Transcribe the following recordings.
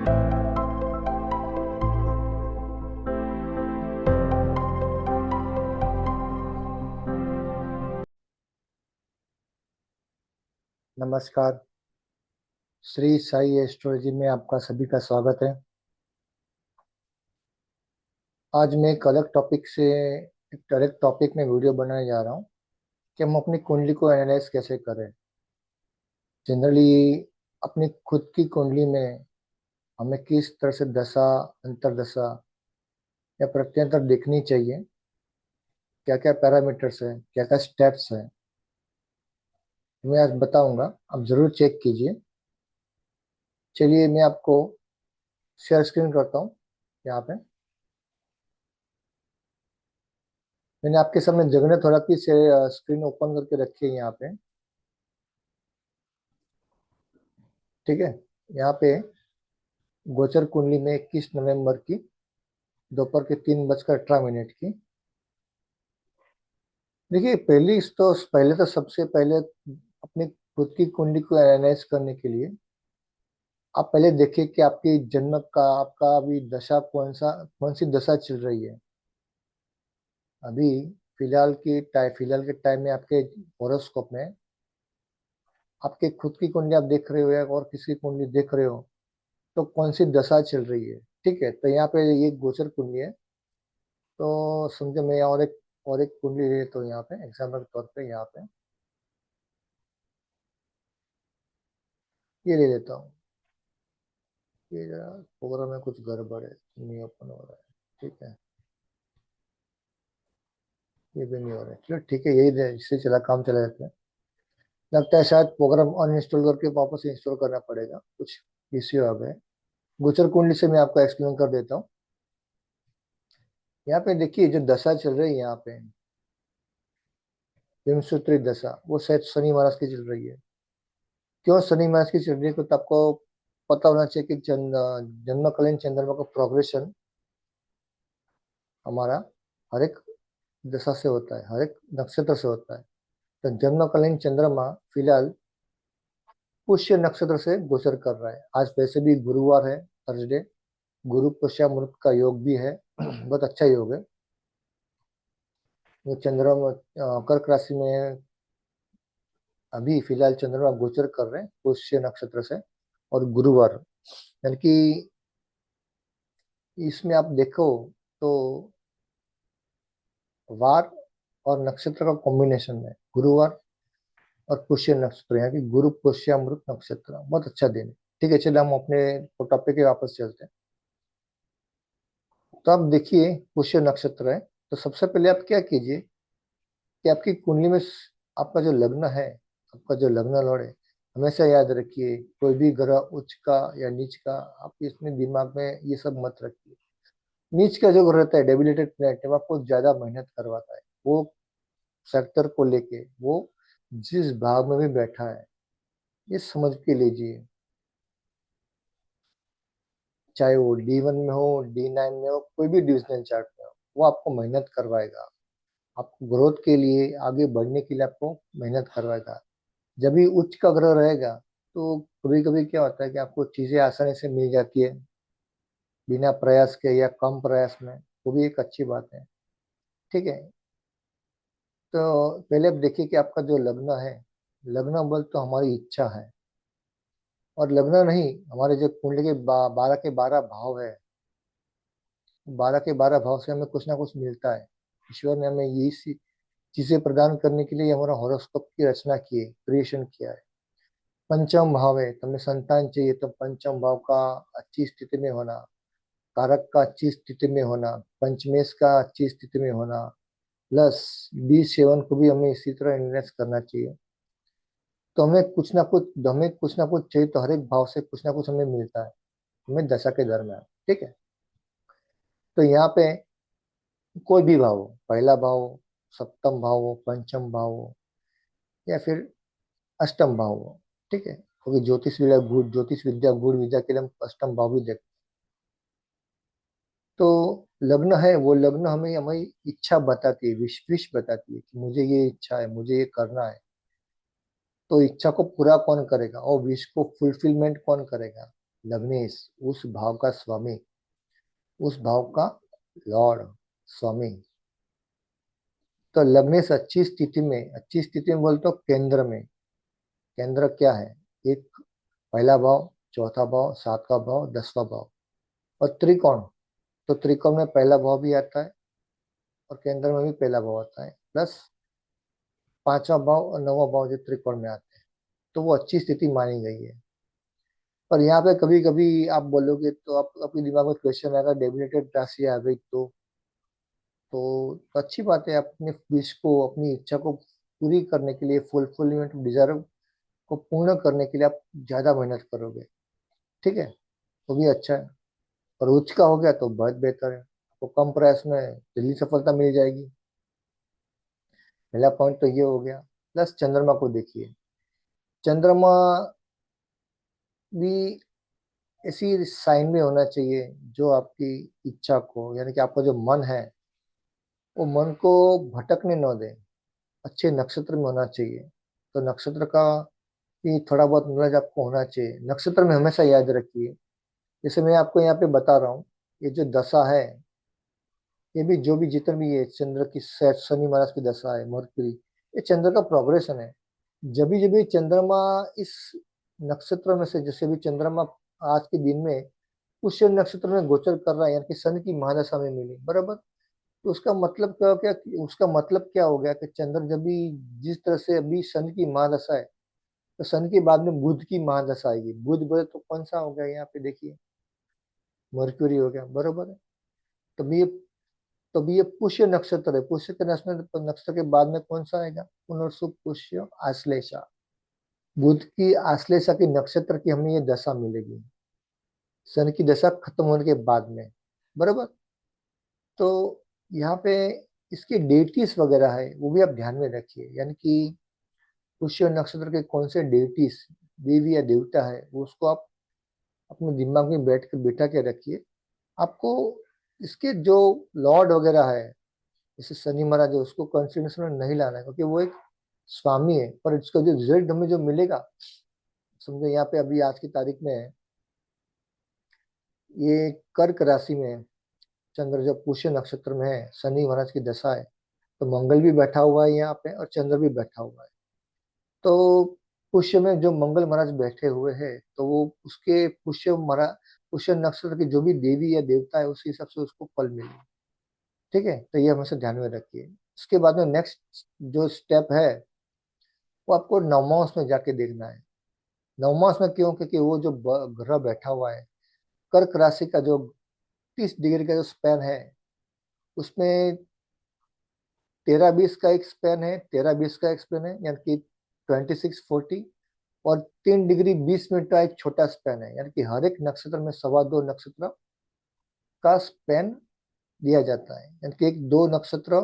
नमस्कार। श्री साई एस्ट्रोलॉजी में आपका सभी का स्वागत है। आज मैं एक अलग टॉपिक में वीडियो बनाने जा रहा हूँ कि हम अपनी कुंडली को एनालाइज कैसे करें। जनरली अपनी खुद की कुंडली में हमें किस तरह से दशा, अंतरदशा या प्रत्यंतर देखनी चाहिए, क्या क्या पैरामीटर्स है, क्या क्या स्टेप्स है, मैं आज बताऊंगा। आप जरूर चेक कीजिए। चलिए मैं आपको शेयर स्क्रीन करता हूँ यहाँ पे। मैंने आपके सामने जगने थोड़ा से स्क्रीन ओपन करके रखी है यहाँ पे। ठीक है। यहाँ पे गोचर कुंडली में 21 नवंबर की दोपहर के 3:18 की। देखिए पहले तो सबसे पहले अपनी खुद की कुंडली को एनालाइज करने के लिए आप पहले देखिए कि आपकी जन्म का आपका अभी दशा कौन सी दशा चल रही है अभी। फिलहाल के टाइम में आपके होरोस्कोप में आपके खुद की कुंडली आप देख रहे हो या और किसी की कुंडली देख रहे हो तो कौन सी दशा चल रही है। ठीक है, तो यहाँ पे ये गोचर कुंडली है। तो समझो मैं और एक कुंडली ले लेता हूँ यहाँ पे एग्जाम्पल के तौर पे। यहाँ पे ये ले लेता हूँ। ये जरा प्रोग्राम में कुछ गड़बड़ है, नहीं ओपन हो रहा है। ठीक है, ये भी नहीं हो रहा है। चलो ठीक है, इससे चला काम चला जाता है। लगता है शायद प्रोग्राम अनइंस्टॉल करके वापस इंस्टॉल करना पड़ेगा, कुछ इश्यू आ गए। गोचर कुंडली से मैं आपको एक्सप्लेन कर देता हूँ। यहाँ पे देखिए जो दशा चल रही है यहाँ पे, विंशोत्तरी दशा, वो शायद शनि महाराज की चल रही है। क्यों शनि महाराज की चल रही है? तो आपको पता होना चाहिए कि जन्मकालीन चंद्रमा का प्रोग्रेशन हमारा हर एक दशा से होता है, हर एक नक्षत्र से होता है। तो जन्मकालीन चंद्रमा फिलहाल पुष्य नक्षत्र से गोचर कर रहा है। आज वैसे भी गुरुवार है, थर्सडे, गुरु पुष्यामृत का योग भी है। बहुत अच्छा योग है। वो चंद्रमा कर्क राशि में अभी फिलहाल चंद्रमा गोचर कर रहे हैं पुष्य नक्षत्र से। और गुरुवार यानी कि इसमें आप देखो तो वार और नक्षत्र का कॉम्बिनेशन है, गुरुवार और पुष्य नक्षत्र, यानी कि गुरु पुष्यामृत नक्षत्र, बहुत अच्छा दिन है। ठीक है, चलिए हम अपने टॉपिक पे वापस चलते हैं। तो आप देखिए पुष्य नक्षत्र है। तो सबसे पहले आप क्या कीजिए कि आपकी कुंडली में आपका जो लग्न है, आपका जो लग्न लॉर्ड है, हमेशा याद रखिए कोई भी ग्रह उच्च का या नीच का आप इसमें दिमाग में ये सब मत रखिए। नीच का जो ग्रह रहता है, डेबिलिटेड प्लैनेट है, वो आपको ज्यादा मेहनत करवाता है। वो सेक्टर को लेके वो जिस भाव में भी बैठा है ये समझ के लीजिए, चाहे वो D1 में हो, D9 में हो, कोई भी डिविजनल चार्ट में हो, वो आपको मेहनत करवाएगा। आपको ग्रोथ के लिए, आगे बढ़ने के लिए आपको मेहनत करवाएगा। जब भी उच्च का ग्रह रहेगा तो कभी कभी क्या होता है कि आपको चीजें आसानी से मिल जाती है बिना प्रयास के या कम प्रयास में। वो भी एक अच्छी बात है। ठीक है, तो पहले आप देखिए कि आपका जो लग्न है, लग्न बोल तो हमारी इच्छा है। और लग्न नहीं, हमारे जो कुंडली के 12 के 12 भाव है, 12 के 12 भाव से हमें कुछ ना कुछ मिलता है। ईश्वर ने हमें यही चीजें प्रदान करने के लिए हमारा हॉरोस्कोप की रचना की है, क्रिएशन किया है। पंचम भाव है, तो हमें संतान चाहिए तो पंचम भाव का अच्छी स्थिति में होना, कारक का अच्छी स्थिति में होना, पंचमेश का अच्छी स्थिति में होना, प्लस B7 को भी हमें इसी तरह इन्वेस्ट करना चाहिए। तो हमें कुछ ना कुछ चाहिए, तो हर एक भाव से कुछ ना कुछ हमें मिलता है, हमें दशा के दरम्यान। ठीक है, तो यहाँ पे कोई भी भाव हो, पहला भाव हो, सप्तम भाव हो, पंचम भाव हो, या फिर अष्टम भाव हो। ठीक है, क्योंकि ज्योतिष विद्या गुड़ विद्या के लिए हम अष्टम भाव भी देखते हैं। तो लग्न है, वो लग्न हमें हमारी इच्छा बताती है, विश बताती है कि मुझे ये इच्छा है, मुझे ये करना है। तो इच्छा को पूरा कौन करेगा और विश को फुलफिलमेंट कौन करेगा? लग्नेश, उस भाव का स्वामी, उस भाव का लॉर्ड, स्वामी। तो लग्नेश अच्छी स्थिति में बोलते हो केंद्र में। केंद्र क्या है? एक पहला भाव, चौथा भाव, सातवां भाव, 10वां भाव। और त्रिकोण, तो त्रिकोण में पहला भाव भी आता है और केंद्र में भी पहला भाव आता है, प्लस पांचवा भाव और नौवां भाव जो त्रिकोण में आते हैं, तो वो अच्छी स्थिति मानी गई है। पर यहाँ पे कभी कभी आप बोलोगे तो आप आपके दिमाग में क्वेश्चन आएगा, डेबिनेटेड राशि आ गई तो अच्छी बात है। अपने विश को, अपनी इच्छा को पूरी करने के लिए, फुलफिलमेंट डिजायर को पूर्ण करने के लिए आप ज्यादा मेहनत करोगे, ठीक है, वो भी अच्छा है। और उच्च का हो गया तो बहुत बेहतर है, आपको कम प्रयास में जल्दी सफलता मिल जाएगी। पहला पॉइंट तो ये हो गया। प्लस चंद्रमा को देखिए, चंद्रमा भी ऐसी साइन में होना चाहिए जो आपकी इच्छा को, यानी कि आपका जो मन है, वो मन को भटकने न दे, अच्छे नक्षत्र में होना चाहिए। तो नक्षत्र का भी थोड़ा बहुत नॉलेज आपको होना चाहिए। नक्षत्र में हमेशा याद रखिए, जैसे मैं आपको यहाँ पे बता रहा हूँ, ये जो दशा है, ये भी जो भी जितने भी ये चंद्र की शनि महाराज की दशा है, मरकरी, ये चंद्र का प्रोग्रेशन है। जब भी चंद्रमा इस नक्षत्र में से, जैसे भी चंद्रमा आज के दिन में पुष्य नक्षत्र में गोचर कर रहा है, यानी कि शनि की महादशा में मिली, बराबर। तो उसका मतलब क्या हो गया, उसका मतलब क्या हो गया कि चंद्र जब भी, जिस तरह से अभी शनि की महादशा है, तो शनि के बाद में बुध की महादशा आएगी। बुध बोले तो कौन सा हो गया, यहाँ पे देखिए, मर्क्यूरी हो गया, बरोबर है। तभी ये तभी ये पुष्य नक्षत्र है। पुष्य के नक्षत्र के बाद में कौन सा आएगा? पुनर्सु, पुष्य, आश्लेषा। बुध की आश्लेषा की नक्षत्र की हमें ये दशा मिलेगी, शनि की दशा खत्म होने के बाद में, बराबर। तो यहाँ पे इसके डेटीज वगैरह है, वो भी आप ध्यान में रखिए, यानी कि पुष्य नक्षत्र के कौन से डेटीज, देवी या देवता है, वो उसको आप अपने दिमाग में बैठ के बिठा के रखिए। आपको इसके जो लॉर्ड वगैरह है, जैसे शनि महाराज है, उसको कंसिडरेशन में नहीं लाना है, क्योंकि वो एक स्वामी है। पर इसका जो रिजल्ट हमें जो मिलेगा, समझो यहाँ पे अभी आज की तारीख में है, ये कर्क राशि में है, चंद्र जब पुष्य नक्षत्र में है, शनि महाराज की दशा है, तो मंगल भी बैठा हुआ है यहाँ पे और चंद्र भी बैठा हुआ है। तो पुष्य में जो मंगल महाराज बैठे हुए हैं, तो वो उसके पुष्य नक्षत्र की जो भी देवी या देवता है, उसी हिसाब से उसको फल मिले, ठीक है। तो ये हमेशा ध्यान में रखिए। उसके बाद में नेक्स्ट जो स्टेप है, वो आपको नवमांश में जाके देखना है। नवमांश में क्यों? क्योंकि वो जो ग्रह बैठा हुआ है, कर्क राशि का जो 30 डिग्री का जो स्पैन है, उसमें 13-20 का एक स्पैन है, 13-20 का एक स्पैन है, यानी कि 26-40। और 3 डिग्री 20 मिनट का एक छोटा स्पैन है, यानी कि हर एक नक्षत्र में 2.25 नक्षत्र का स्पैन दिया जाता है, यानी कि एक दो नक्षत्र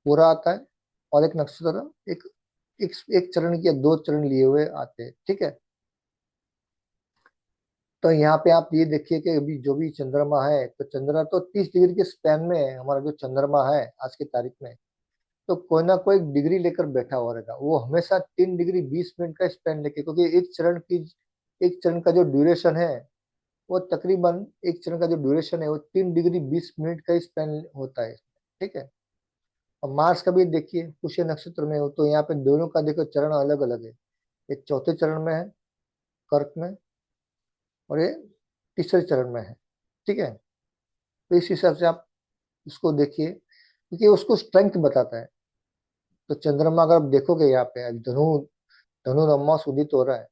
पूरा आता है और एक नक्षत्र एक एक एक चरण या दो चरण लिए हुए आते हैं, ठीक है। तो यहाँ पे आप ये देखिए कि अभी जो भी चंद्रमा है, तो चंद्रमा तो 30 डिग्री के स्पैन में है। हमारा जो चंद्रमा है आज की तारीख में, तो कोई ना कोई डिग्री लेकर बैठा हुआ रहेगा। वो हमेशा 3 डिग्री 20 मिनट का स्पैन लेके, क्योंकि एक चरण का जो ड्यूरेशन है, वो तकरीबन, एक चरण का जो ड्यूरेशन है वो 3 डिग्री 20 मिनट का स्पैन होता है, ठीक है। और मार्स का भी देखिए, पुष्य नक्षत्र में हो, तो यहाँ पे दोनों का देखो चरण अलग अलग है। एक चौथे चरण में है, कर्क में, और ये तीसरे चरण में है, ठीक है। तो इस हिसाब से आप उसको देखिए, क्योंकि उसको स्ट्रेंथ बताता है। तो चंद्रमा अगर आप देखोगे यहाँ पे, अभी धनु धनु नवमास उदित हो रहा है,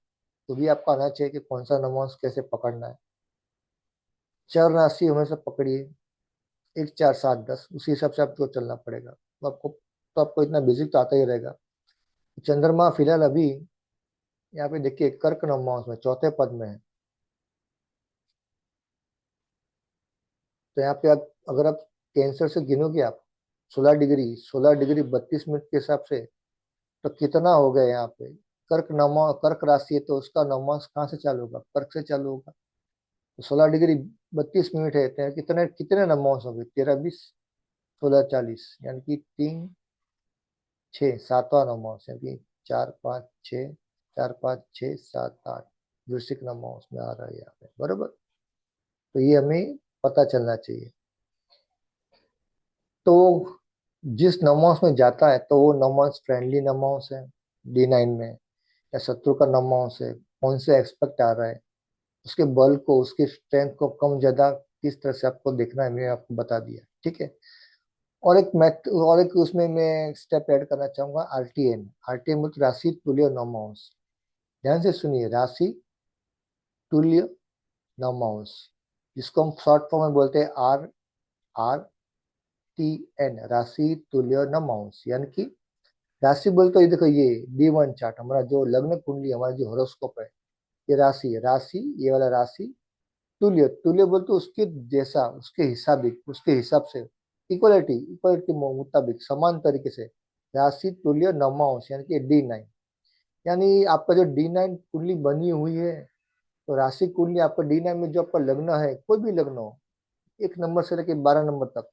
तो भी आपको आना चाहिए कि कौन सा नवमास कैसे पकड़ना है। चार राशि हमेशा पकड़िए, 1 4 7 10, उसी हिसाब से आपको चलना पड़ेगा। तो आपको इतना बेसिक तो आता ही रहेगा। चंद्रमा फिलहाल अभी यहाँ पे देखिए कर्क नवमास में चौथे पद में है। तो यहाँ पे आप, अगर आप कैंसर से गिनोगे, आप 16 डिग्री 32 मिनट के हिसाब से, तो कितना हो गया यहाँ पे? कर्क राशि है, तो उसका नवमास कहाँ से चालू होगा? कर्क से चालू होगा। तो 16 डिग्री 32 मिनट है, तो कितने कितने नवमास हो गए? 13-20, 16-40, यानी कि 3 6, सातवां नवमास, यानी कि 4 5 6, 4 5 6 7 8, वृश्चिक नवमांश में आ रहा है यहाँ पे, बरोबर। तो ये हमें पता चलना चाहिए। तो जिस नवमांश में जाता है तो वो नवमांश फ्रेंडली नवमांश है D9 में, या शत्रु का नवमांश है, कौन से एक्सपेक्ट आ रहा है, उसके बल को, उसकी स्ट्रेंथ को कम ज्यादा किस तरह से आपको देखना है, मैंने आपको बता दिया, ठीक है। और एक मैथ और एक उसमें मैं स्टेप ऐड करना चाहूंगा, RTN। RTN मतलब राशि तुल्य नवमांश। ध्यान से सुनिए, राशि तुल्य नवमांश, जिसको हम शॉर्ट फॉर्म में बोलते हैं RTN, राशि तुल्य नवमांश। यानी कि राशि बोलते तो ये देखो, ये D1 चार्ट हमारा जो लग्न कुंडली, हमारा जो हॉरोस्कोप है, ये राशि है। राशि, ये वाला राशि तुल्य, तुल्य बोलते उसके जैसा, उसके हिसाब से, इक्वलिटी, इक्वलिटी के मुताबिक, समान तरीके से राशि तुल्य नवमांश, यानी कि D9। यानी आपका जो D9 कुंडली बनी हुई है, तो राशि कुंडली आपका D9 में जो आपका लग्न है, कोई भी लग्न हो, 1 नंबर से लेकर 12 नंबर तक,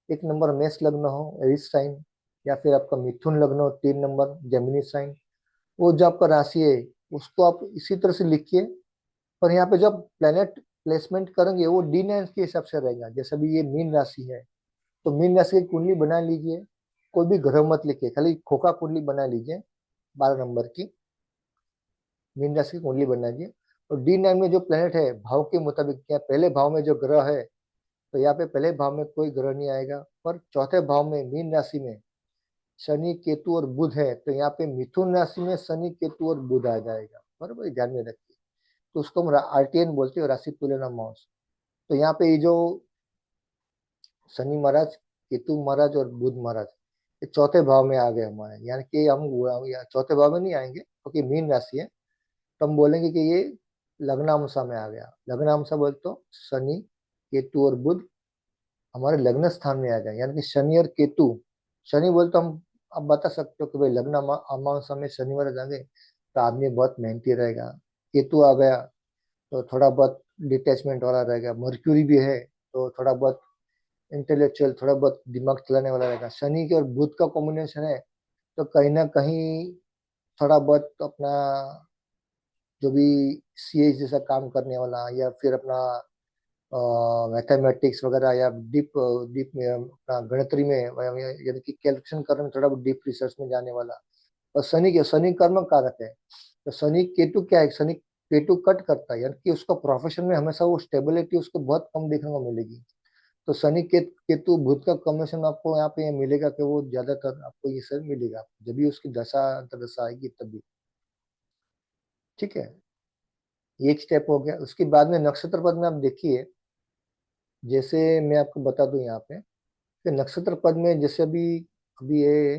1 नंबर मेष लग्न हो एरिस साइन, या फिर आपका मिथुन लग्न हो 3 नंबर जेमिनी साइन, वो जो आपका राशि है उसको आप इसी तरह से लिखिए। पर यहाँ पे जब प्लेनेट प्लेसमेंट करेंगे वो D9 के हिसाब से रहेगा। जैसे भी ये मीन राशि है, तो मीन राशि की कुंडली बना लीजिए, कोई भी ग्रह मत लिखिए, खाली खोखा कुंडली बना लीजिए 12 नंबर की, मीन राशि की कुंडली बना लीजिए। और D9 में जो प्लेनेट है भाव के मुताबिक, क्या पहले भाव में जो ग्रह है, तो यहाँ पे पहले भाव में कोई ग्रह नहीं आएगा, पर चौथे भाव में मीन राशि में शनि केतु और बुध है, तो यहाँ पे मिथुन राशि में शनि केतु और बुध आ जाएगा, बराबर, ध्यान में रखिए। तो उसको हम RTN बोलते हैं, राशि तुलना माउस। तो यहाँ पे ये जो शनि महाराज, केतु महाराज और बुध महाराज, ये चौथे भाव में आ गए हमारे, यानी कि हम चौथे भाव में नहीं आएंगे क्योंकि मीन राशि है, तो हम बोलेंगे कि ये लग्नांशा में आ गया। लग्नांशा बोल तो शनि केतु और बुध हमारे लग्न स्थान में आ गए, यानी कि शनि और केतु। शनि बोल तो हम अब बता सकते हो कि भाई लग्न अमावस्या में शनि महाराज आ गए तो आदमी बहुत मेहनती रहेगा। केतु आ गया तो थोड़ा बहुत डिटैचमेंट वाला रहेगा। मर्क्यूरी भी है तो थोड़ा बहुत इंटेलेक्चुअल, थोड़ा बहुत दिमाग चलाने वाला रहेगा। शनि के और बुध का कॉम्बिनेशन है तो कहीं ना कहीं थोड़ा बहुत अपना जो भी CA जैसा काम करने वाला, या फिर अपना मैथमेटिक्स वगैरह, या डीप डीप में अपना गणितरी में, यानी कि कैलकुलेशन करने में थोड़ा बहुत डीप रिसर्च में जाने वाला। और शनि कर्म कारक है, तो शनि केतु क्या है, शनि केतु कट करता है, यानी कि उसका प्रोफेशन में हमेशा वो स्टेबिलिटी उसको बहुत कम देखने को मिलेगी। तो शनि केतु बुध का कॉम्बिनेशन आपको यहाँ पे मिलेगा कि वो ज्यादातर आपको ये सब मिलेगा जब भी उसकी दशा अंतर्दशा आएगी तभी, ठीक है। ये एक स्टेप हो गया। उसके बाद में नक्षत्र पद में आप देखिए, जैसे मैं आपको बता दूं यहाँ पे कि नक्षत्र पद में जैसे अभी अभी ये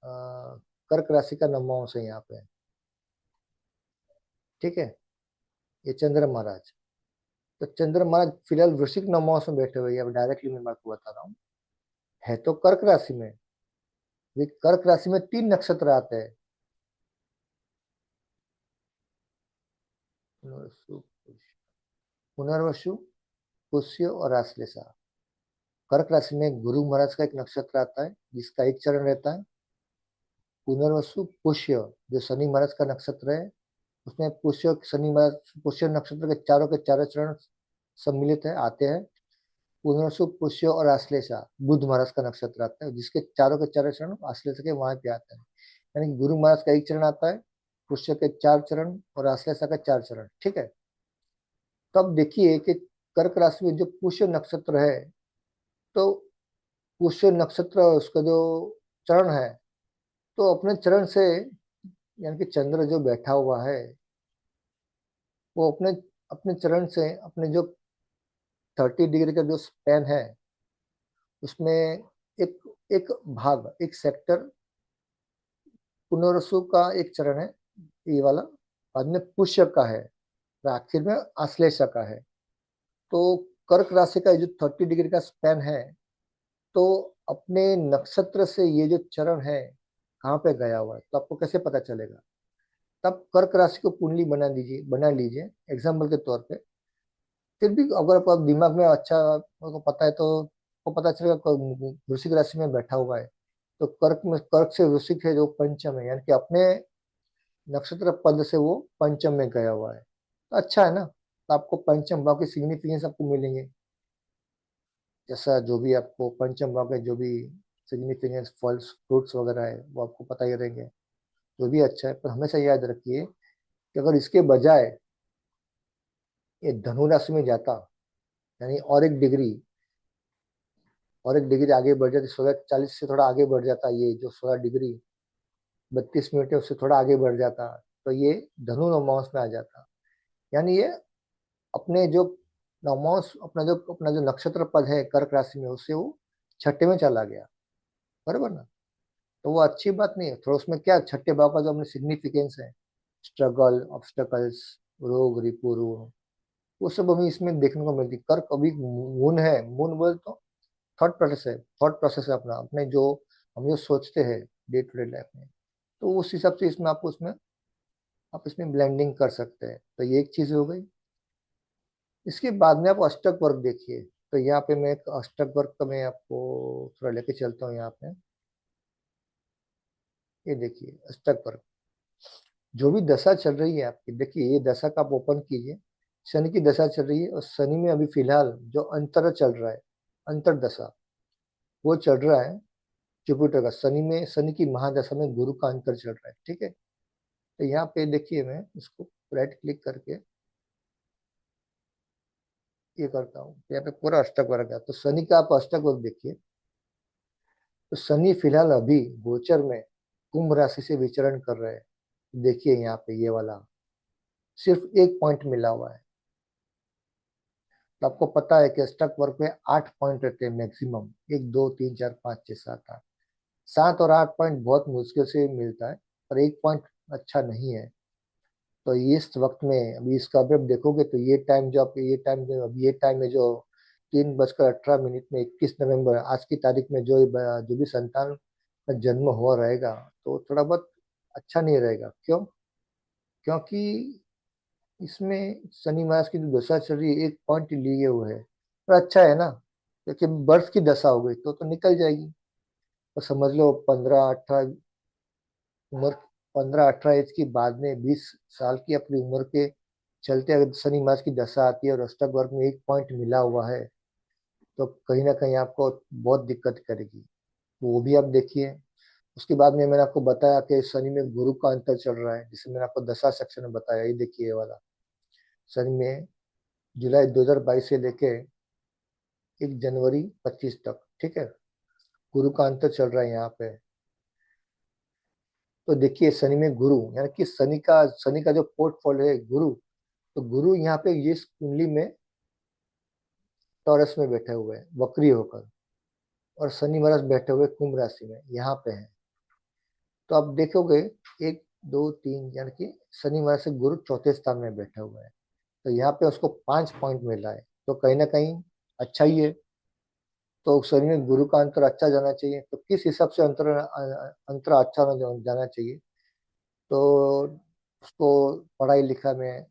कर्क राशि का नवमांश है यहाँ पे, ठीक है। ये चंद्र महाराज, तो चंद्र महाराज फिलहाल वृश्चिक नवमांश में बैठे हुए हैं। अब डायरेक्टली मैं आपको बता रहा हूँ, है तो कर्क राशि में। ये कर्क राशि में 3 नक्षत्र आते हैं, पुनर्वसु, पुष्य और आश्लेषा। कर्क राशि में गुरु महाराज का एक नक्षत्र आता है जिसका एक चरण रहता है। पुनर्वसु पुष्य जो शनि महाराज का नक्षत्र है, उसमें पुष्य शनि महाराज पुष्य नक्षत्र के चारों चरण सम्मिलित है, आते हैं। पुनर्वसु पुष्य और आश्लेषा बुध महाराज का नक्षत्र आता है जिसके के चारों चरण आश्लेषा के वहां पे आते हैं। यानी कि गुरु महाराज का एक चरण आता है, पुष्य के 4 चरण और आश्लेषा का 4 चरण, ठीक है। तो अब देखिए कि कर्क राशि में जो पुष्य नक्षत्र है, तो पुष्य नक्षत्र उसका जो चरण है, तो अपने चरण से, यानी कि चंद्र जो बैठा हुआ है वो अपने अपने चरण से, अपने जो 30 डिग्री का जो स्पैन है उसमें एक एक भाग, एक सेक्टर पुनर्वसु का एक चरण है, ये वाला। बाद में पुष्य का है और आखिर में आश्लेषा का है। तो कर्क राशि का जो 30 डिग्री का स्पैन है, तो अपने नक्षत्र से ये जो चरण है कहाँ पे गया हुआ है, तो आपको कैसे पता चलेगा। तब कर्क राशि को कुंडली बना लीजिए एग्जाम्पल के तौर पे। फिर भी अगर आप दिमाग में अच्छा आपको पता है तो आपको पता चलेगा वृश्चिक राशि में बैठा हुआ है, तो कर्क से वृश्चिक है जो पंचम है, यानी कि अपने नक्षत्र पद से वो पंचम में गया हुआ है। तो अच्छा है ना, तो आपको पंचम भाव के सिग्निफिकेंस आपको मिलेंगे, जैसा जो भी आपको पंचम भाव के जो भी सिग्निफिकेंस फल्स फ्रूट्स वगैरह है वो आपको पता ही रहेंगे, जो भी अच्छा है। पर हमेशा याद रखिए कि अगर इसके बजाय ये धनु राशि में जाता, यानी और एक डिग्री आगे बढ़ जाती, 16:40 से थोड़ा आगे बढ़ जाता, ये जो 16 डिग्री 32 मिनट है उससे थोड़ा आगे बढ़ जाता, तो ये धनु नवमांश में आ जाता। यानी ये अपने जो नवमांश, अपना जो नक्षत्र पद है कर्क राशि में, उससे वो छठे में चला गया, बराबर ना। तो वो अच्छी बात नहीं है, थोड़ा उसमें क्या छठे भाव का जो अपने सिग्निफिकेंस है, स्ट्रगल, ऑब्स्टकल्स, रोग रिपू ऋण, वो सब हमें इसमें देखने को मिलती। कर्क अभी मून है, मून बोल तो थॉट प्रोसेस है अपना, अपने जो हम जो सोचते हैं डे टू डे लाइफ में, तो उस हिसाब से इसमें आप इसमें ब्लेंडिंग कर सकते हैं। तो ये एक चीज हो गई। इसके बाद में आप अष्टक वर्ग देखिए। तो यहाँ पे मैं एक अष्टक वर्ग का मैं आपको थोड़ा लेके चलता हूँ यहाँ पे। ये देखिए अष्टक वर्ग, जो भी दशा चल रही है आपकी, देखिए ये दशा का आप ओपन कीजिए, शनि की दशा चल रही है, और शनि में अभी फिलहाल जो अंतर चल रहा है, अंतर दशा वो चल रहा है जुपिटर का। शनि की महादशा में गुरु का अंतर चल रहा है, ठीक है। तो यहाँ पे देखिए मैं इसको राइट क्लिक करके ये करता हूँ, यहाँ पे पूरा अष्टक वर्ग है। तो शनि का आप अष्टक वर्ग देखिए। तो शनि फिलहाल अभी गोचर में कुंभ राशि से विचरण कर रहे हैं। देखिए यहाँ पे ये वाला सिर्फ एक पॉइंट मिला हुआ है। तो आपको पता है कि अष्टक वर्ग में 8 पॉइंट रहते हैं मैक्सिमम, 1 2 3 4 5 6 7 8। 7 और 8 पॉइंट बहुत मुश्किल से मिलता है, पर एक पॉइंट अच्छा नहीं है। तो इस वक्त में अभी इसका अभी आप देखोगे तो ये टाइम है जो 3:18 में 21 नवंबर आज की तारीख में जो भी संतान का जन्म हुआ रहेगा, तो थोड़ा बहुत अच्छा नहीं रहेगा। क्यों? क्योंकि इसमें शनि महाराज की जो दशा चल रही है, एक पॉइंट लिए हुए है, पर अच्छा है ना, क्योंकि बर्थ की दशा हो गई तो निकल जाएगी। तो समझ लो उम्र 15-18 एज की बाद में 20 साल की अपनी उम्र के चलते अगर शनि महाराज की दशा आती है और अष्टक वर्ग में एक पॉइंट मिला हुआ है, तो कहीं ना कहीं आपको बहुत दिक्कत करेगी। तो वो भी आप देखिए। उसके बाद में मैंने आपको बताया कि शनि में गुरु का अंतर चल रहा है, जिसे मैंने आपको दशा सेक्शन में बताया। ये देखिए ये वाला शनि में जुलाई 2022 से लेके 1 जनवरी 25 तक, ठीक है, गुरु का अंतर चल रहा है यहाँ पे। तो देखिए शनि में गुरु, यानी कि शनि का जो पोर्टफोलियो है गुरु, तो गुरु यहाँ पे ये इस कुंडली में टॉरस में बैठे हुए हैं वक्री होकर, और शनि महाराज बैठे हुए कुंभ राशि में यहाँ पे हैं। तो आप देखोगे 1 2 3, यानी कि शनि महाराज से गुरु चौथे स्थान में बैठे हुए हैं। तो यहाँ पे उसको 5 पॉइंट मिला है, तो कहीं ना कहीं अच्छा ही है। तो शनि में गुरु का अंतर अच्छा जाना चाहिए। तो किस हिसाब से अंतर अच्छा जाना चाहिए, तो उसको पढ़ाई लिखा में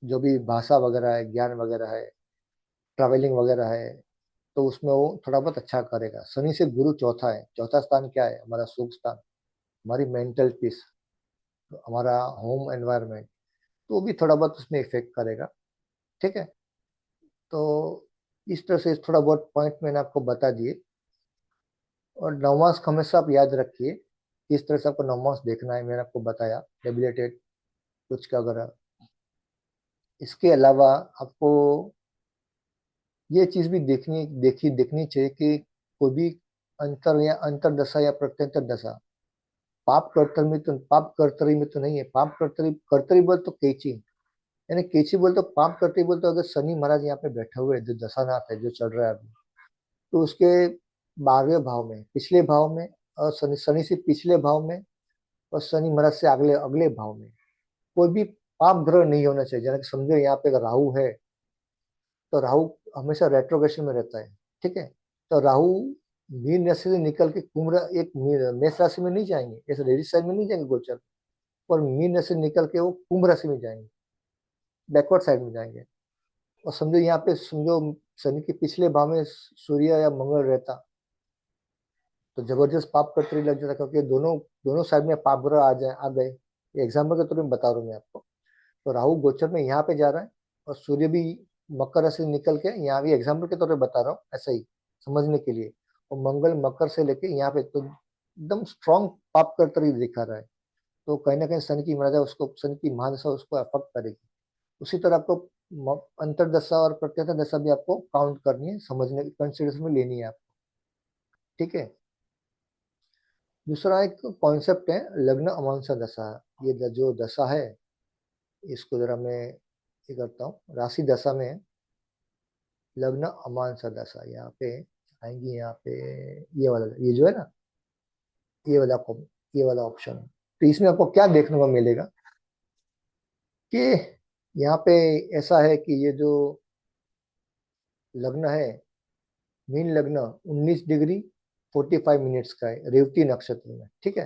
जो भी भाषा वगैरह है, ज्ञान वगैरह है, ट्रैवलिंग वगैरह है, तो उसमें वो थोड़ा बहुत अच्छा करेगा। शनि से गुरु चौथा है, चौथा स्थान क्या है? हमारा सुख स्थान, हमारी मेंटल पीस, हमारा होम एनवायरनमेंट, तो वो भी थोड़ा बहुत उसमें इफेक्ट करेगा, ठीक है। तो इस तरह से थोड़ा बहुत पॉइंट मैंने आपको बता दिए। और नवमास का हमेशा आप याद रखिए, किस तरह से आपको नवमास देखना है, मैंने आपको बताया डेबिलेटेड कुछ का वगैरह। इसके अलावा आपको ये चीज भी देखनी चाहिए कि कोई भी अंतर दशा या प्रत्यंतर दशा पाप कर्तरी में तो नहीं है। पाप कर्तरी कर्तरी बोल तो केची, यानी केची बोल तो पाप कर्तरी बोल तो, अगर शनि महाराज यहाँ पे बैठे हुए हैं, जो दशानाथ है जो चल रहा है अभी, तो उसके 12वें भाव में, पिछले भाव में, और शनि से पिछले भाव में, और शनि महाराज से अगले अगले भाव में कोई भी पाप ग्रह नहीं होना चाहिए। जैसे समझो यहाँ पे अगर राहु है, तो राहु हमेशा रेट्रोग्रेशन में रहता है, ठीक है। तो राहु मीन राशि से निकल के मेष राशि में नहीं जाएंगे, ऐसे रेडिश साइड में नहीं जाएंगे गोचर, और मीन राशि से निकल के वो कुंभ राशि में जाएंगे, बैकवर्ड साइड में जाएंगे। और समझो यहाँ पे समझो शनि के पिछले भाव में सूर्य या मंगल रहता, तो जबरदस्त पाप कटरी लग जाता, क्योंकि दोनों दोनों साइड में पाप ग्रह आ गए। एग्जाम्पल के तौर पर बता रहा हूँ मैं आपको। तो राहु गोचर में यहाँ पे जा रहा है और सूर्य भी मकर राशि से निकल के यहाँ भी एग्जाम्पल के तौर पे बता रहा हूँ, ऐसा ही समझने के लिए। और मंगल मकर से लेके यहाँ पे तो एकदम स्ट्रॉन्ग पाप कर तरीके दिखा रहा है। तो कहीं ना कहीं शनि की महादशा उसको, शनि की महादशा उसको अफेक्ट करेगी। उसी तरह आपको अंतरदशा और प्रत्यंतर दशा भी आपको काउंट करनी है, समझने की कंसिडरेशन में लेनी है आपको। ठीक है। दूसरा एक कॉन्सेप्ट है लग्न अमांसा दशा। ये जो दशा है, इसको जरा मैं ये करता हूँ, राशि दशा में लग्न अमांसा दशा यहाँ पे आएंगी। यहाँ पे ये वाला, ये जो है ना, ये वाला ये वाला ऑप्शन। तो इसमें आपको क्या देखने को मिलेगा कि यहाँ पे ऐसा है कि ये जो लग्न है, मीन लग्न 19 डिग्री 45 मिनट्स का है रेवती नक्षत्र में। ठीक है।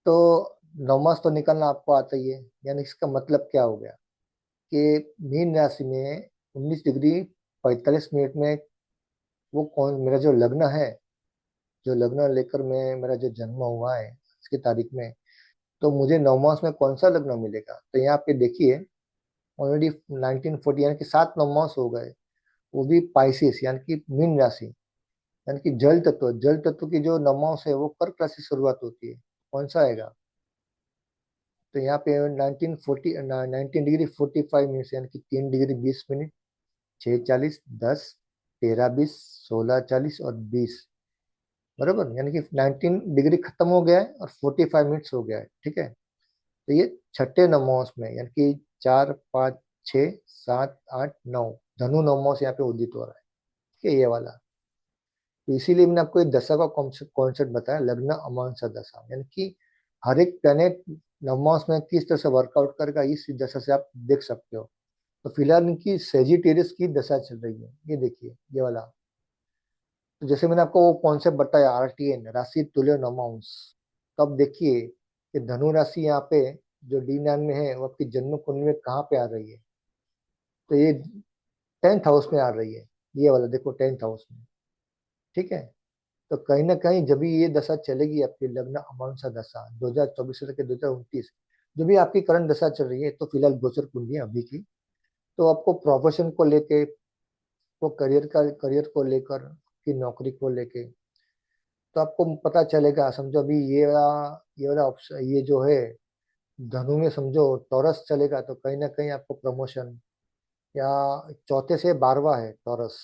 तो नवमास तो निकलना आपको आता ही है, यानी इसका मतलब क्या हो गया कि मीन राशि में 19 डिग्री 45 मिनट में वो कौन मेरा जो लग्न है, जो लग्न लेकर मैं, मेरा जो जन्म हुआ है इसकी तारीख में, तो मुझे नवमास में कौन सा लग्न मिलेगा। तो यहाँ पे देखिए ऑलरेडी 1940 यानी कि 7 नवमास हो गए, वो भी पाइसिस यानी कि मीन राशि, यानी कि जल तत्व, जल तत्व की जो नवमास है वो कर्क राशि से शुरुआत होती है। कौन सा आएगा। तो यहाँ पे 19 डिग्री 45 मिनट यानी कि 3 डिग्री 20 मिनट, 6:40, 10, 13:20, 16:40 और 20, बराबर। यानी कि 19 डिग्री खत्म हो गया है और 45 मिनट्स हो गया है। ठीक है। तो ये छठे नवमास में यानी कि 4, 5, 6, 7, 8, 9 धनु नवमास यहाँ पे उदित हो रहा है। ठीक है, ये वाला। तो इसीलिए मैंने आपको ये दशा का कॉन्सेप्ट बताया, लग्न अमांसा दशा, यानी कि हर एक प्लेनेट नवमास में किस तरह से वर्कआउट करेगा इस दशा से आप देख सकते हो। तो फिलहाल इनकी सेजिटेरियस की दशा चल रही है, ये देखिए ये वाला। तो जैसे मैंने आपको वो कॉन्सेप्ट बताया RTN, राशि तुल्य नवमांश। तो अब देखिए कि धनु राशि यहाँ पे जो D9 में है वो आपकी जन्म कुंडली में कहाँ पे आ रही है। तो ये 10th हाउस में आ रही है, ये वाला देखो 10th हाउस में। ठीक है। तो कहीं ना कहीं जब भी ये दशा चलेगी आपकी लग्न अमांसा दशा 2024 से लेकर 2029, जो भी आपकी करंट दशा चल रही है, तो फिलहाल गोचर कुंडली है अभी की। तो आपको प्रोफेशन को लेके, वो करियर को लेकर, की नौकरी को लेके, तो आपको पता चलेगा। समझो अभी ये वाला ऑप्शन, ये जो है धनु में समझो टॉरस चलेगा, तो कहीं ना कहीं आपको प्रमोशन, या चौथे से 12वां है टॉरस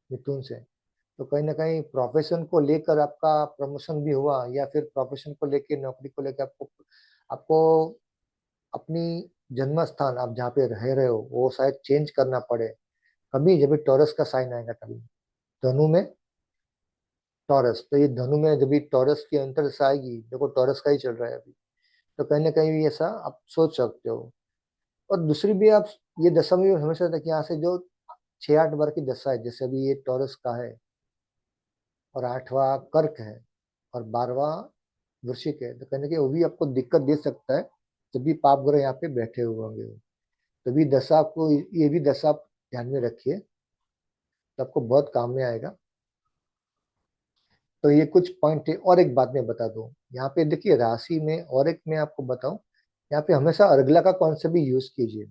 मिथुन से, तो कहीं ना कहीं प्रोफेशन को लेकर आपका प्रमोशन भी हुआ, या फिर प्रोफेशन को लेकर, नौकरी को लेकर आपको आपको अपनी जन्म स्थान, आप जहाँ पे रह रहे हो वो शायद चेंज करना पड़े कभी, जब भी टॉरस का साइन आएगा तभी। धनु में टॉरस, तो ये धनु में जब भी टॉरस की अंतर दशा आएगी, देखो टॉरस का ही चल रहा है अभी, तो कहीं ना कहीं भी ऐसा आप सोच सकते हो। और दूसरी भी आप ये दशा में भी हमेशा तक यहाँ से जो 6-8 बार की दशा है, जैसे अभी ये टॉरस का है और 8वां कर्क है और 12वां वृश्चिक है, तो कहने के वो भी आपको दिक्कत दे सकता है जब भी पाप ग्रह यहाँ पे बैठे हुए होंगे। तभी दशा आपको, ये भी दशा आप ध्यान में रखिए, तो आपको बहुत काम में आएगा। तो ये कुछ पॉइंट है। और एक बात मैं बता दूं, यहाँ पे देखिए राशि में, और एक मैं आपको बताऊं, यहाँ पे हमेशा अर्गला का कॉन्सेप्ट भी यूज कीजिए।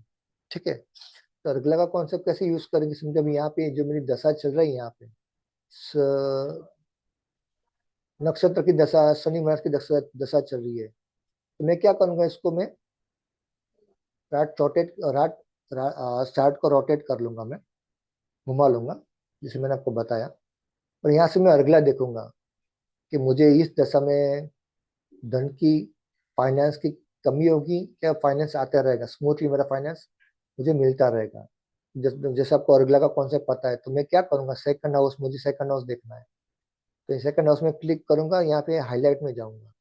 ठीक है। तो अर्गला का कॉन्सेप्ट कैसे यूज करेंगे, समझो अभी यहाँ पे जो मेरी दशा चल रही है, यहाँ पे नक्षत्र की दशा, शनि महाराज की दशा दशा चल रही है, तो मैं क्या करूंगा, इसको मैं राट रोटेट राट स्टार्ट को रोटेट कर लूंगा, मैं घुमा लूंगा जैसे मैंने आपको बताया। और यहाँ से मैं अगला देखूंगा कि मुझे इस दशा में धन की, फाइनेंस की कमी होगी क्या, फाइनेंस आता रहेगा स्मूथली, मेरा फाइनेंस मुझे मिलता रहेगा। जैसे आपको अगला का कॉन्सेप्ट पता है, तो मैं क्या करूंगा, सेकंड हाउस, मुझे सेकंड हाउस देखना है, तो सेकंड हाउस में क्लिक करूंगा, यहाँ पे हाईलाइट में जाऊंगा,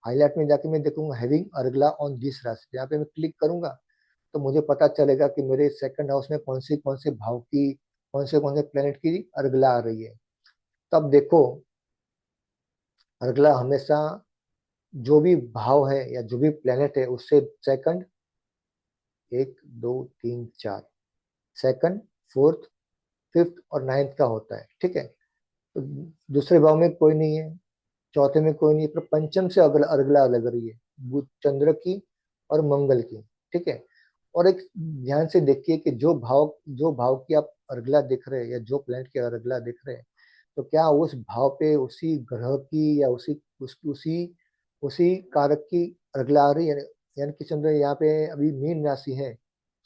हाईलाइट में जाके मैं देखूंगा हैविंग अर्गला ऑन दिस राशि, यहाँ पे मैं क्लिक करूंगा, तो मुझे पता चलेगा कि मेरे सेकंड हाउस में कौन से भाव की, कौन से प्लेनेट की अर्गला आ रही है। तो अब देखो, अर्गला हमेशा जो भी भाव है या जो भी प्लेनेट है उससे सेकंड, 1, 2, 3, 4, सेकंड, फोर्थ, फिफ्थ और नाइन्थ का होता है। ठीक है। तो दूसरे भाव में कोई नहीं है, चौथे में कोई नहीं है, पर पंचम से अगला अर्गला लग रही है बुध चंद्र की और मंगल की। ठीक है। और एक ध्यान से देखिए कि जो भाव की आप अर्गला देख रहे हैं या जो प्लेनेट की अर्गला देख रहे हैं, तो क्या उस भाव पे उसी ग्रह की या उसी उसी कारक की अर्गला आ रही है। यानी कि समझो यहाँ पे अभी मीन राशि है,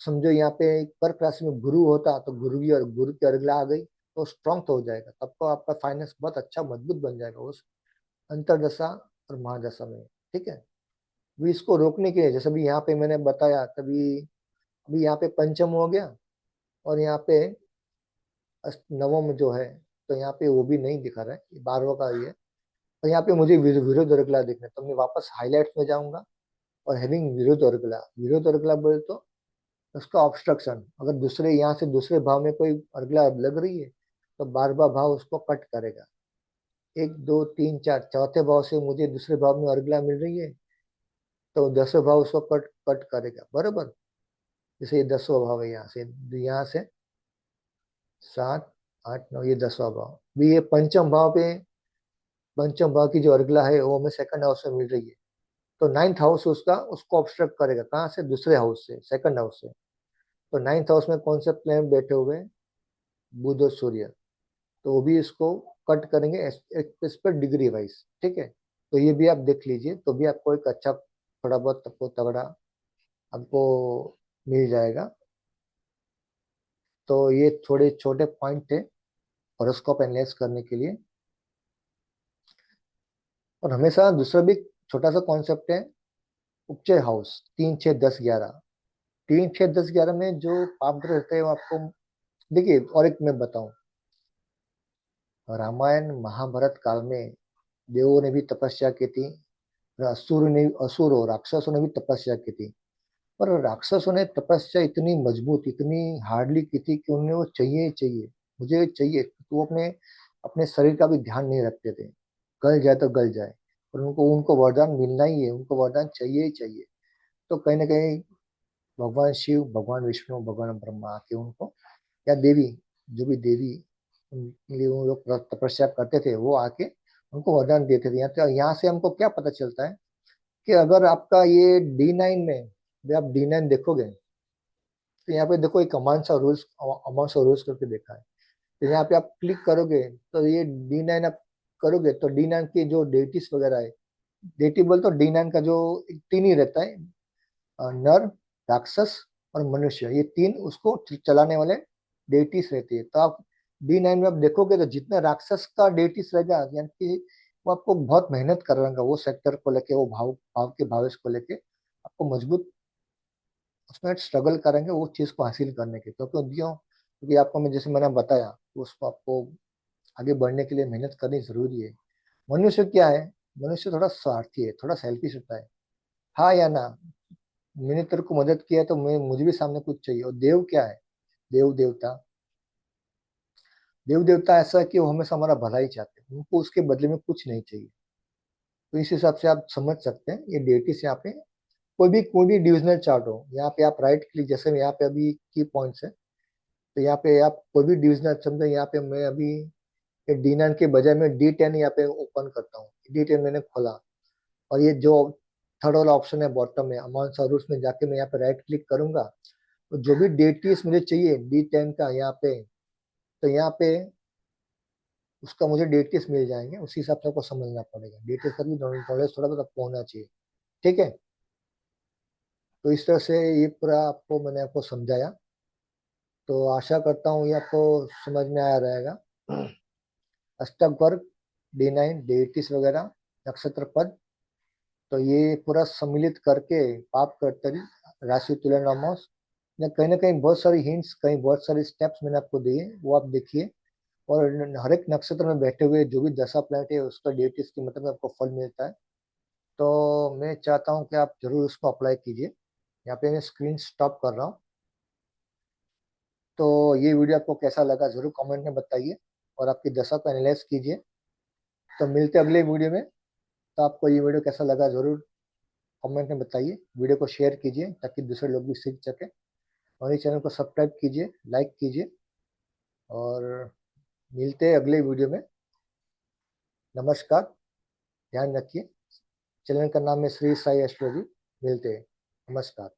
समझो यहाँ पे कर्क राशि में गुरु होता तो गुरु की अर्गला आ गई तो स्ट्रांग तो हो जाएगा, तब तो आपका फाइनेंस बहुत अच्छा मजबूत बन जाएगा उस अंतरदशा और महादशा में। ठीक है। अभी इसको रोकने के लिए जैसे अभी यहाँ पे मैंने बताया, तभी अभी यहाँ पे पंचम हो गया और यहाँ पे नवम जो है, तो यहाँ पे वो भी नहीं दिखा रहा है, 12वां का ही है। तो यहाँ पे मुझे विरोध अर्गला देखना है, तो मैं वापस हाईलाइट्स में जाऊंगा और हैविंग विरोध अर्गला बोले तो उसका ऑब्स्ट्रक्शन, अगर दूसरे यहाँ से दूसरे भाव में कोई अर्गला लग रही है तो 12वां भाव उसको कट करेगा। एक दो तीन चार, चौथे भाव से मुझे दूसरे भाव में अर्गला मिल रही है तो 10वें भाव उसको कट कट करेगा, बराबर। जैसे ये 10वां भाव है, यहाँ से 7 8 9, ये 10वां भाव भी, ये पंचम भाव की जो अर्गला है वो हमें सेकंड हाउस में मिल रही है। तो नाइन्थ हाउस उसको ऑब्स्ट्रक्ट करेगा, कहाँ से, दूसरे हाउस से, सेकंड हाउस से। तो नाइन्थ हाउस में कौन से प्लैनेट बैठे हुए हैं, बुध और सूर्य, तो वो भी इसको कट करेंगे इस पर डिग्री वाइज। ठीक है। तो ये भी आप देख लीजिए, तो भी आपको एक अच्छा थोड़ा बहुत आपको तगड़ा आपको मिल जाएगा। तो ये थोड़े छोटे पॉइंट थे हॉरोस्कोप एनालाइज करने के लिए। और हमेशा दूसरा भी छोटा सा कॉन्सेप्ट है, उपचय हाउस 3 6 10 11। 3 6 10 11 में जो पाप ग्रह रहते हैं वो आपको देखिए। और एक मैं बताऊं, रामायण महाभारत काल में देवों ने भी तपस्या की थी, असुरों राक्षसों ने भी तपस्या की थी। पर राक्षसों ने तपस्या इतनी मजबूत, इतनी हार्डली की थी कि उन्हें वो चाहिए ही चाहिए, मुझे चाहिए, तो वो अपने अपने शरीर का भी ध्यान नहीं रखते थे, गल जाए तो गल जाए, पर उनको उनको वरदान मिलना ही है, उनको वरदान चाहिए ही चाहिए। तो कहीं ना कहीं भगवान शिव, भगवान विष्णु, भगवान ब्रह्मा आके उनको, या देवी, जो भी देवी उनके लिए वो लोग तपस्या करते थे, वो आके उनको वरदान देते थे। यहाँ से हमको क्या पता चलता है कि अगर आपका ये D9 में, जब आप D9 देखोगे तो यहाँ पे देखो एक अमांसा रूल्स करके देखा है। तो यहाँ पे आप क्लिक करोगे तो ये D9 आप करोगे तो D9 के जो डेटिस वगैरह है, डेटी बोल तो D9 का जो तीन ही रहता है, नर, राक्षस और मनुष्य, ये तीन उसको चलाने वाले डेटिस रहती है। तो आप D9 में आप देखोगे तो जितना राक्षस का डेटिस रहेगा, यानी कि वो आपको बहुत मेहनत कराएगा वो सेक्टर को लेके, वो भाव भाव के भावेश को लेके आपको मजबूत उसमें स्ट्रगल करेंगे वो चीज को हासिल करने के। क्योंकि आपको मैं जैसे मैंने बताया, तो उसको आपको आगे बढ़ने के लिए मेहनत करनी जरूरी है। मनुष्य क्या है, मनुष्य थोड़ा स्वार्थी है, थोड़ा सेल्फिश होता है। हाँ या ना, मैंने तेरे को मदद किया है तो मुझे भी सामने कुछ चाहिए। और देव क्या है, देव देवता देव देवता ऐसा है कि वो हमेशा हमारा भला ही चाहते हैं, उनको उसके बदले में कुछ नहीं चाहिए। तो इस हिसाब से आप समझ सकते हैं ये डेटिस यहाँ पे, कोई भी डिविजनल चार्ट हो, यहाँ पे आप राइट क्लिक, जैसे यहाँ पे अभी की पॉइंट्स है, तो यहाँ पे आप कोई भी डिविजनल समझो, यहाँ पे मैं अभी D9 के बजाय मैं D10 यहाँ पे ओपन करता हूँ, D10 मैंने खोला, और ये जो थर्ड वाला ऑप्शन है बॉटम में अमाउंट और रूल्स में जाके मैं यहाँ पे राइट क्लिक करूंगा, तो जो भी डेटिस मुझे चाहिए D10 का यहाँ पे, तो यहाँ पे उसका मुझे डेटिस मिल जाएंगे। उसी हिसाब से आपको समझना पड़ेगा, डेटिस का भी नॉलेज थोड़ा बहुत आपको होना चाहिए। ठीक है। तो इस तरह से ये पूरा आपको मैंने आपको समझाया, तो आशा करता हूँ ये आपको समझ में आया रहेगा। अष्टक वर्ग, D9 डेटिस वगैरह, नक्षत्र पद, तो ये पूरा सम्मिलित करके पाप कर्तरी, राशि तुलन अमाउंट, ना कहीं बहुत सारी हिंट्स, कहीं बहुत सारी स्टेप्स मैंने आपको दिए, वो आप देखिए। और हर एक नक्षत्र में बैठे हुए जो भी दशा प्लैनेट है उसका डेटिस की मतलब आपको फल मिलता है। तो मैं चाहता हूँ कि आप जरूर उसको अप्लाई कीजिए। यहाँ पे मैं स्क्रीन स्टॉप कर रहा हूँ। तो ये वीडियो आपको कैसा लगा जरूर कमेंट में बताइए, और आपकी दशा को एनालाइज कीजिए। तो मिलते हैं अगले वीडियो में। तो आपको ये वीडियो कैसा लगा जरूर कमेंट में बताइए, वीडियो को शेयर कीजिए ताकि दूसरे लोग भी सीख सके, और इस चैनल को सब्सक्राइब कीजिए, लाइक कीजिए, और मिलते हैं अगले वीडियो में। नमस्कार, ध्यान रखिए। चैनल का नाम है श्री साई एस्ट्रोलॉजी। मिलते हैं। नमस्कार।